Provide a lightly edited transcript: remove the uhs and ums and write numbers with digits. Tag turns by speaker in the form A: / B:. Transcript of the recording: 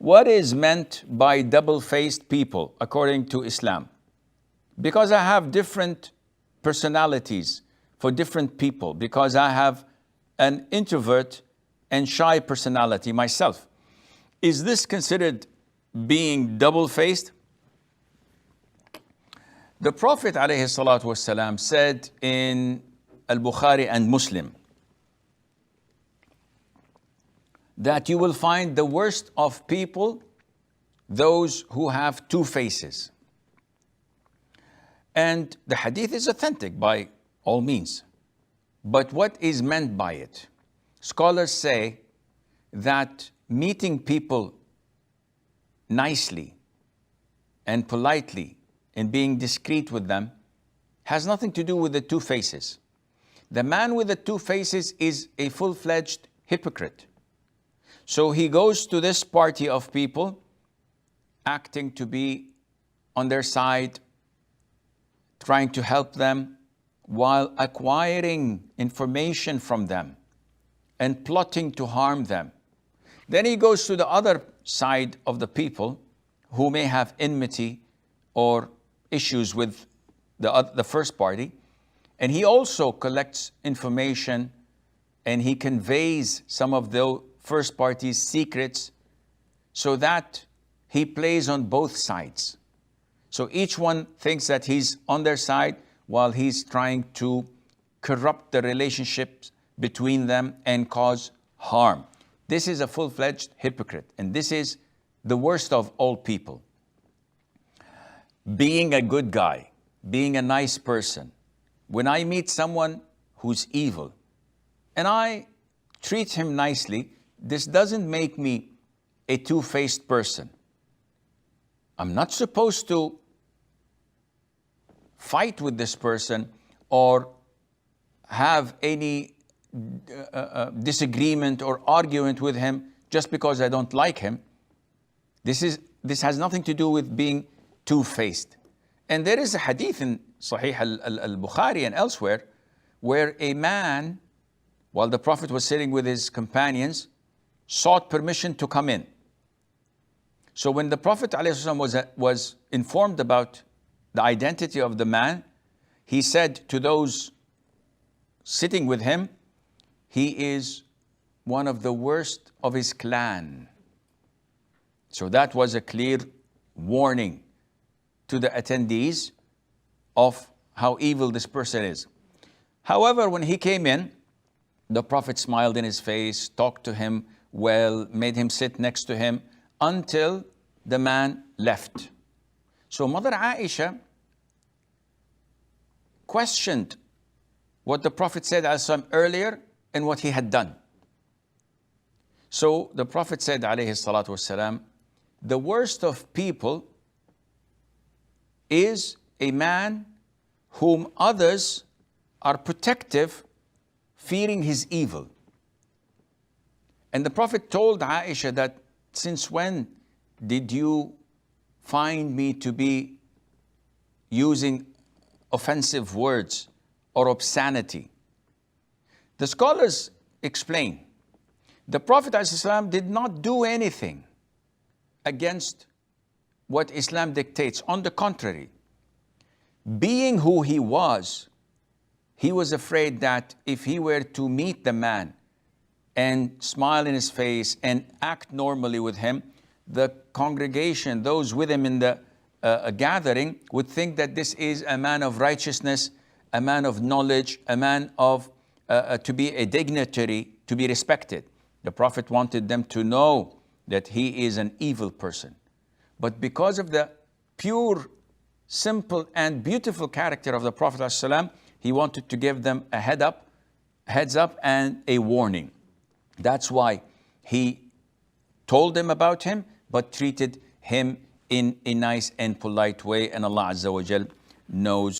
A: What is meant by double-faced people according to Islam? Because I have different personalities for different people, because I have an introvert and shy personality myself. Is this considered being double-faced? The Prophet ﷺ said in Al-Bukhari and Muslim that you will find the worst of people those who have two faces. And the hadith is authentic by all means. But what is meant by it? Scholars say that meeting people nicely and politely and being discreet with them has nothing to do with the two faces. The man with the two faces is a full-fledged hypocrite. So he goes to this party of people acting to be on their side, trying to help them while acquiring information from them and plotting to harm them. Then he goes to the other side of the people who may have enmity or issues with the first party, and he also collects information and he conveys some of the first party's secrets so that he plays on both sides. So each one thinks that he's on their side while he's trying to corrupt the relationships between them and cause harm. This is a full-fledged hypocrite, and this is the worst of all people. Being a good guy, being a nice person, when I meet someone who's evil and I treat him nicely, this doesn't make me a two-faced person. I'm not supposed to fight with this person or have any disagreement or argument with him just because I don't like him. This has nothing to do with being two-faced. And there is a hadith in Sahih al-Bukhari and elsewhere where a man, while the Prophet was sitting with his companions, sought permission to come in. So when the Prophet ﷺ was informed about the identity of the man, he said to those sitting with him, he is one of the worst of his clan. So that was a clear warning to the attendees of how evil this person is. However, when he came in, the Prophet smiled in his face, talked to him well, made him sit next to him until the man left. So Mother Aisha questioned what the Prophet said earlier and what he had done. So the Prophet said, alayhi salatu wasalam, the worst of people is a man whom others are protective, fearing his evil. And the Prophet told Aisha that, since when did you find me to be using offensive words or obscenity? The scholars explain, the Prophet ﷺ did not do anything against what Islam dictates. On the contrary, being who he was afraid that if he were to meet the man and smile in his face and act normally with him, the congregation, those with him in the gathering, would think that this is a man of righteousness, a man of knowledge, a man of to be a dignitary, to be respected. The Prophet wanted them to know that he is an evil person. But because of the pure, simple, and beautiful character of the Prophet ﷺ, he wanted to give them a heads up and a warning. That's why he told them about him, but treated him in a nice and polite way, and Allah Azza wa Jal knows